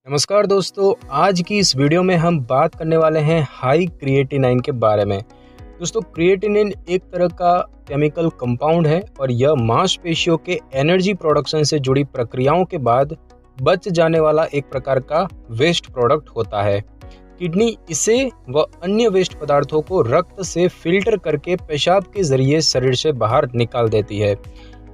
नमस्कार दोस्तों, आज की इस वीडियो में हम बात करने वाले हैं हाई क्रिएटिनिन के बारे में। दोस्तों, क्रिएटिनिन एक तरह का केमिकल कंपाउंड है और यह मांसपेशियों के एनर्जी प्रोडक्शन से जुड़ी प्रक्रियाओं के बाद बच जाने वाला एक प्रकार का वेस्ट प्रोडक्ट होता है। किडनी इसे व अन्य वेस्ट पदार्थों को रक्त से फिल्टर करके पेशाब के जरिए शरीर से बाहर निकाल देती है।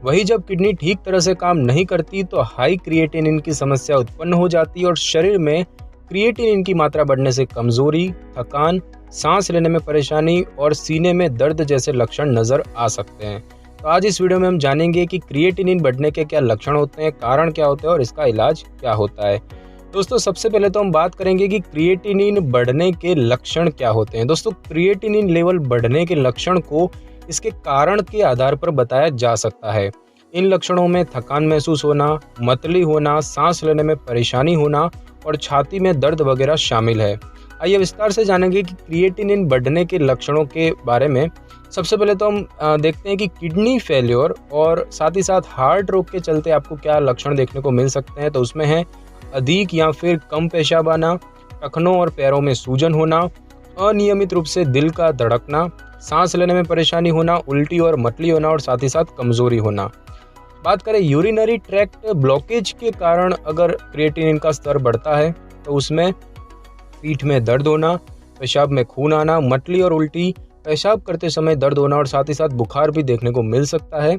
वही जब किडनी ठीक तरह से काम नहीं करती तो हाई क्रिएटिनिन की समस्या उत्पन्न हो जाती है और शरीर में क्रिएटिनिन की मात्रा बढ़ने से कमजोरी, थकान, सांस लेने में परेशानी और सीने में दर्द जैसे लक्षण नजर आ सकते हैं। तो आज इस वीडियो में हम जानेंगे कि क्रिएटिनिन बढ़ने के क्या लक्षण होते हैं, कारण क्या होते हैं और इसका इलाज क्या होता है। दोस्तों, सबसे पहले तो हम बात करेंगे कि क्रिएटिनिन बढ़ने के लक्षण क्या होते हैं। दोस्तों, क्रिएटिनिन लेवल बढ़ने के लक्षण को इसके कारण के आधार पर बताया जा सकता है। इन लक्षणों में थकान महसूस होना, मतली होना, सांस लेने में परेशानी होना और छाती में दर्द वगैरह शामिल है। आइए विस्तार से जानेंगे कि क्रिएटिनिन बढ़ने के लक्षणों के बारे में। सबसे पहले तो हम देखते हैं कि किडनी फेल्योर और साथ ही साथ हार्ट रोग के चलते आपको क्या लक्षण देखने को मिल सकते हैं। तो उसमें है अधिक या फिर कम पेशाब आना, टखनों और पैरों में सूजन होना, अनियमित रूप से दिल का धड़कना, सांस लेने में परेशानी होना, उल्टी और मतली होना और साथ ही साथ कमजोरी होना। बात करें यूरिनरी ट्रैक्ट ब्लॉकेज के कारण अगर क्रिएटिनिन का स्तर बढ़ता है तो उसमें पीठ में दर्द होना, पेशाब में खून आना, मतली और उल्टी, पेशाब करते समय दर्द होना और साथ ही साथ बुखार भी देखने को मिल सकता है।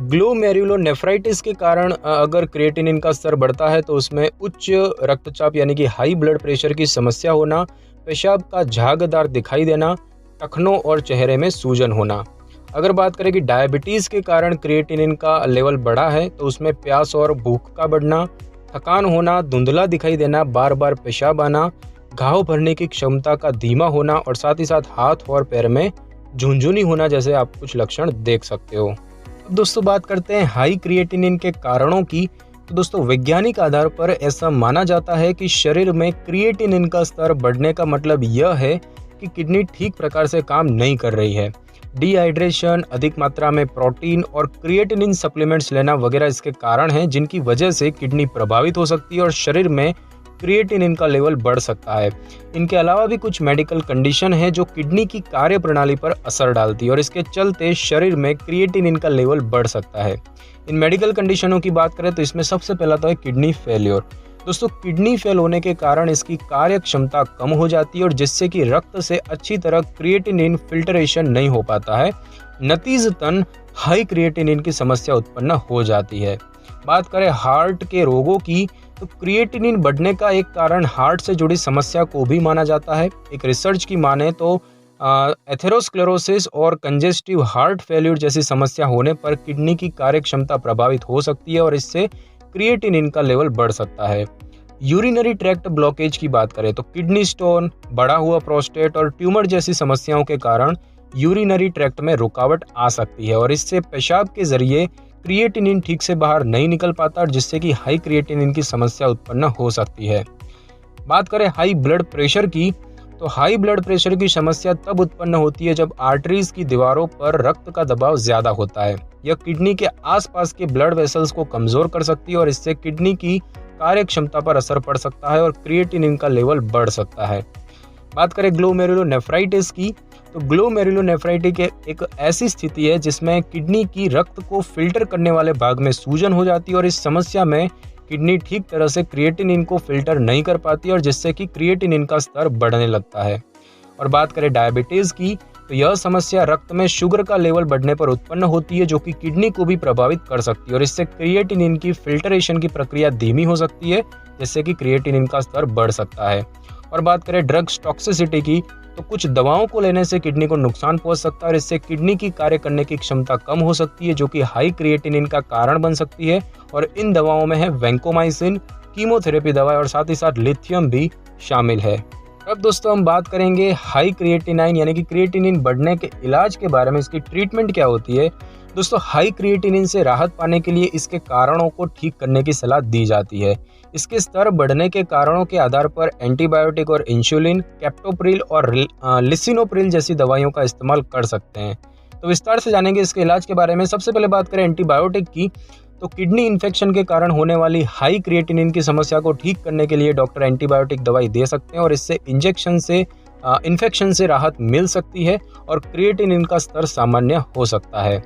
ग्लोमेरुलोनेफ्राइटिस के कारण अगर क्रिएटिनिन का स्तर बढ़ता है तो उसमें उच्च रक्तचाप यानी कि हाई ब्लड प्रेशर की समस्या होना, पेशाब का झागदार दिखाई देना, टखनों और चेहरे में सूजन होना। अगर बात करें कि डायबिटीज़ के कारण क्रिएटिनिन का लेवल बढ़ा है तो उसमें प्यास और भूख का बढ़ना, थकान होना, धुंधला दिखाई देना, बार बार पेशाब आना, घाव भरने की क्षमता का धीमा होना और साथ ही साथ हाथ और पैर में झुनझुनी होना जैसे आप कुछ लक्षण देख सकते हो। अब दोस्तों बात करते हैं हाई क्रिएटिनिन के कारणों की। तो दोस्तों, वैज्ञानिक आधार पर ऐसा माना जाता है कि शरीर में क्रिएटिनिन का स्तर बढ़ने का मतलब यह है कि किडनी ठीक प्रकार से काम नहीं कर रही है। डिहाइड्रेशन, अधिक मात्रा में प्रोटीन और क्रिएटिनिन सप्लीमेंट्स लेना वगैरह इसके कारण हैं, जिनकी वजह से किडनी प्रभावित हो सकती है और शरीर में क्रिएटिनिन का लेवल बढ़ सकता है। इनके अलावा भी कुछ मेडिकल कंडीशन है जो किडनी की कार्य प्रणाली पर असर डालती है और इसके चलते शरीर में क्रिएटिनिन का लेवल बढ़ सकता है। इन मेडिकल कंडीशनों की बात करें तो इसमें सबसे पहला तो है किडनी फेल्योर। दोस्तों, किडनी फेल होने के कारण इसकी कार्य क्षमता कम हो जाती है और जिससे कि रक्त से अच्छी तरह क्रिएटिनिन फिल्टरेशन नहीं हो पाता है। नतीजतन हाई क्रिएटिनिन की समस्या उत्पन्न हो जाती है। बात करें हार्ट के रोगों की तो क्रिएटिनिन बढ़ने का एक कारण हार्ट से जुड़ी समस्या को भी माना जाता है। एक रिसर्च की माने तो एथेरोस्क्लेरोसिस और कंजेस्टिव हार्ट फेल्यूर जैसी समस्या होने पर किडनी की कार्य क्षमता प्रभावित हो सकती है और इससे क्रिएटिनिन का लेवल बढ़ सकता है। यूरिनरी ट्रैक्ट ब्लॉकेज की बात करें तो किडनी स्टोन, बढ़ा हुआ प्रोस्टेट और ट्यूमर जैसी समस्याओं के कारण यूरिनरी ट्रैक्ट में रुकावट आ सकती है और इससे पेशाब के जरिए क्रिएटिनिन ठीक से बाहर नहीं निकल पाता और जिससे कि हाई क्रिएटिनिन की समस्या उत्पन्न हो सकती है। बात करें हाई ब्लड प्रेशर की तो हाई ब्लड प्रेशर की समस्या तब उत्पन्न होती है जब आर्टरीज की दीवारों पर रक्त का दबाव ज्यादा होता है। यह किडनी के आसपास के ब्लड वेसल्स को कमजोर कर सकती है और इससे किडनी की कार्य क्षमता पर असर पड़ सकता है और क्रिएटिनिन का लेवल बढ़ सकता है। बात करें ग्लोमेरुलोनेफ्राइटिस की तो ग्लोमेरुलोनेफ्राइटिस एक ऐसी स्थिति है जिसमें किडनी की रक्त को फिल्टर करने वाले भाग में सूजन हो जाती है और इस समस्या में किडनी ठीक तरह से क्रिएटिनिन को फिल्टर नहीं कर पाती और जिससे कि क्रिएटिनिन का स्तर बढ़ने लगता है। और बात करें डायबिटीज की तो यह समस्या रक्त में शुगर का लेवल बढ़ने पर उत्पन्न होती है जो कि किडनी को भी प्रभावित कर सकती है और इससे क्रिएटिनिन की फिल्टरेशन की प्रक्रिया धीमी हो सकती है जिससे कि क्रिएटिनिन का स्तर बढ़ सकता है। और बात करें ड्रग्स टॉक्सिसिटी की तो कुछ दवाओं को लेने से किडनी को नुकसान पहुंच सकता है और इससे किडनी की कार्य करने की क्षमता कम हो सकती है जो कि हाई क्रिएटिनिन का कारण बन सकती है। और इन दवाओं में है वैंकोमाइसिन, कीमोथेरेपी दवाएं और साथ ही साथ लिथियम भी शामिल है। अब दोस्तों हम बात करेंगे हाई क्रिएटिनिन यानी कि क्रिएटिनिन बढ़ने के इलाज के बारे में। इसकी ट्रीटमेंट क्या होती है। दोस्तों, हाई क्रिएटिनिन से राहत पाने के लिए इसके कारणों को ठीक करने की सलाह दी जाती है। इसके स्तर बढ़ने के कारणों के आधार पर एंटीबायोटिक और इंसुलिन, कैप्टोप्रिल और लिसिनोप्रिल जैसी दवाइयों का इस्तेमाल कर सकते हैं। तो विस्तार से जानेंगे इसके इलाज के बारे में। सबसे पहले बात करें एंटीबायोटिक की तो किडनी इन्फेक्शन के कारण होने वाली हाई क्रिएटिनिन की समस्या को ठीक करने के लिए डॉक्टर एंटीबायोटिक दवाई दे सकते हैं और इससे इंजेक्शन से इन्फेक्शन से राहत मिल सकती है और क्रिएटिनिन का स्तर सामान्य हो सकता है।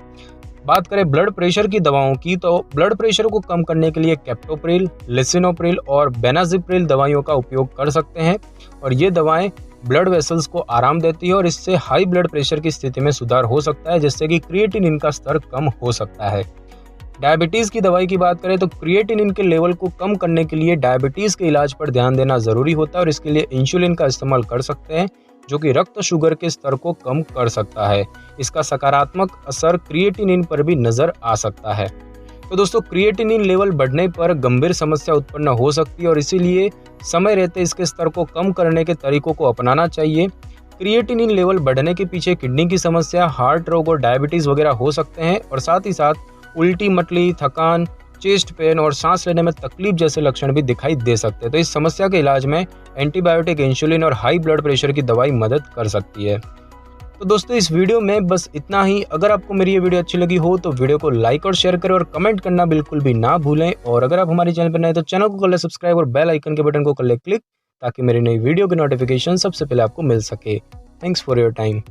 बात करें ब्लड प्रेशर की दवाओं की, तो ब्लड प्रेशर को कम करने के लिए कैप्टोप्रिल, लिसिनोप्रिल और बेनाजिप्रिल दवाइयों का उपयोग कर सकते हैं और ये दवाएं ब्लड वेसल्स को आराम देती है और इससे हाई ब्लड प्रेशर की स्थिति में सुधार हो सकता है, जिससे कि क्रिएटिनिन का स्तर कम हो सकता है। डायबिटीज़ की दवाई की बात करें तो क्रिएटिनिन के लेवल को कम करने के लिए डायबिटीज़ के इलाज पर ध्यान देना ज़रूरी होता है और इसके लिए इंसुलिन का इस्तेमाल कर सकते हैं, जो कि रक्त शुगर के स्तर को कम कर सकता है। इसका सकारात्मक असर क्रिएटिनिन पर भी नज़र आ सकता है। तो दोस्तों, क्रिएटिनिन लेवल बढ़ने पर गंभीर समस्या उत्पन्न हो सकती है और इसीलिए समय रहते इसके स्तर को कम करने के तरीकों को अपनाना चाहिए। क्रिएटिनिन लेवल बढ़ने के पीछे किडनी की समस्या, हार्ट रोग और डायबिटीज़ वगैरह हो सकते हैं और साथ ही साथ उल्टी, मतली, थकान, चेस्ट पेन और सांस लेने में तकलीफ जैसे लक्षण भी दिखाई दे सकते हैं। तो इस समस्या के इलाज में एंटीबायोटिक, इंसुलिन और हाई ब्लड प्रेशर की दवाई मदद कर सकती है। तो दोस्तों, इस वीडियो में बस इतना ही। अगर आपको मेरी ये वीडियो अच्छी लगी हो तो वीडियो को लाइक और शेयर करें और कमेंट करना बिल्कुल भी ना भूलें। और अगर आप हमारे चैनल पर नए तो चैनल को कर ले सब्सक्राइब और बेल आइकन के बटन को कर ले क्लिक, ताकि मेरी नई वीडियो की नोटिफिकेशन सबसे पहले आपको मिल सके। Thanks for your time.